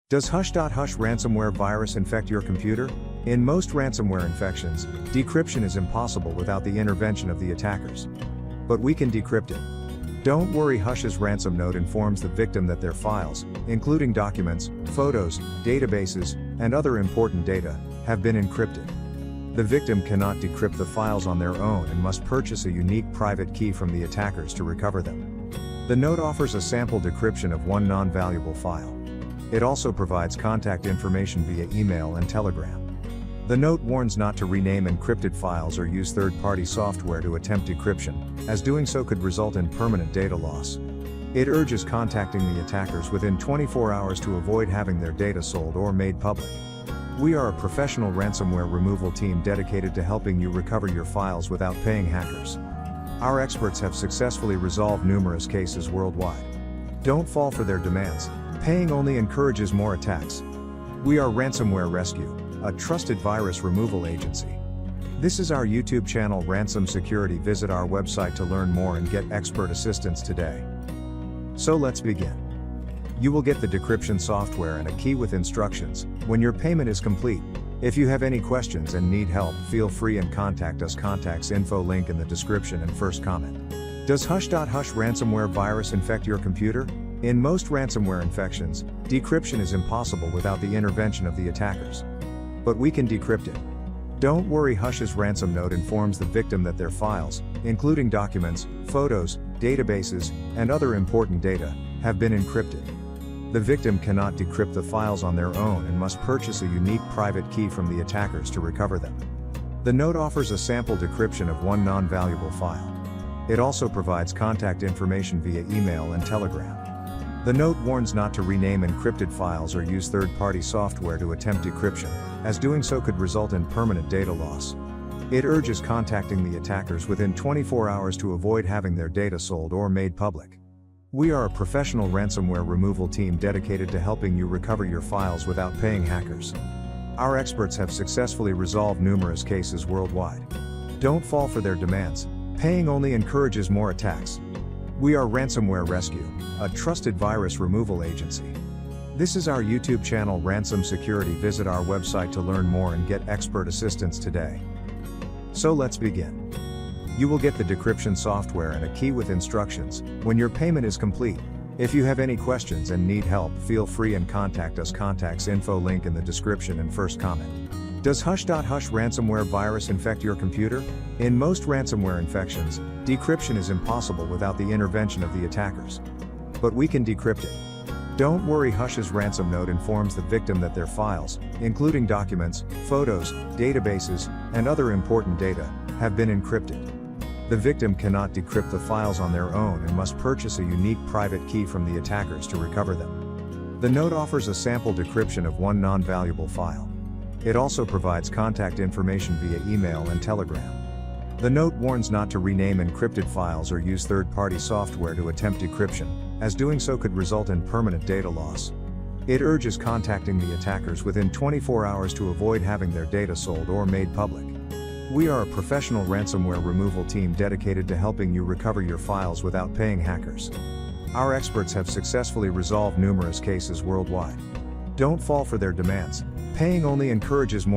Does hush.hush ransomware virus infect your computer? In most ransomware infections, decryption is impossible without the intervention of the attackers. But we can decrypt it. Don't worry, Hush's ransom note informs the victim that their files, including documents, photos, databases, and other important data, have been encrypted. The victim cannot decrypt the files on their own and must purchase a unique private key from the attackers to recover them. The note offers a sample decryption of one non-valuable file. It also provides contact information via email and telegram. The note warns not to rename encrypted files or use third-party software to attempt decryption, as doing so could result in permanent data loss. It urges contacting the attackers within 24 hours to avoid having their data sold or made public. We are a professional ransomware removal team dedicated to helping you recover your files without paying hackers. Our experts have successfully resolved numerous cases worldwide. Don't fall for their demands. Paying only encourages more attacks. We are Ransomware Rescue, a trusted virus removal agency. This is our YouTube channel Ransom Security. Visit our website to learn more and get expert assistance today. So let's begin. You will get the decryption software and a key with instructions when your payment is complete. If you have any questions and need help, feel free and contact us. Contacts info link in the description and first comment. Does hush.hush ransomware virus infect your computer? In most ransomware infections, decryption is impossible without the intervention of the attackers. But we can decrypt it. Don't worry, Hush's ransom note informs the victim that their files, including documents, photos, databases, and other important data, have been encrypted. The victim cannot decrypt the files on their own and must purchase a unique private key from the attackers to recover them. The note offers a sample decryption of one non-valuable file. It also provides contact information via email and telegram. The note warns not to rename encrypted files or use third-party software to attempt decryption, as doing so could result in permanent data loss. It urges contacting the attackers within 24 hours to avoid having their data sold or made public. We are a professional ransomware removal team dedicated to helping you recover your files without paying hackers. Our experts have successfully resolved numerous cases worldwide. Don't fall for their demands. Paying only encourages more attacks. We are Ransomware Rescue, a trusted virus removal agency. This is our YouTube channel Ransom Security. Visit our website to learn more and get expert assistance today. So let's begin. You will get the decryption software and a key with instructions when your payment is complete. If you have any questions and need help, feel free and contact us. Contacts info link in the description and first comment. Does hush.hush ransomware virus infect your computer? In most ransomware infections, decryption is impossible without the intervention of the attackers. But we can decrypt it. Don't worry, Hush's ransom note informs the victim that their files, including documents, photos, databases, and other important data, have been encrypted. The victim cannot decrypt the files on their own and must purchase a unique private key from the attackers to recover them. The note offers a sample decryption of one non-valuable file. It also provides contact information via email and telegram. The note warns not to rename encrypted files or use third-party software to attempt decryption, as doing so could result in permanent data loss. It urges contacting the attackers within 24 hours to avoid having their data sold or made public. We are a professional ransomware removal team dedicated to helping you recover your files without paying hackers. Our experts have successfully resolved numerous cases worldwide. Don't fall for their demands. Paying only encourages more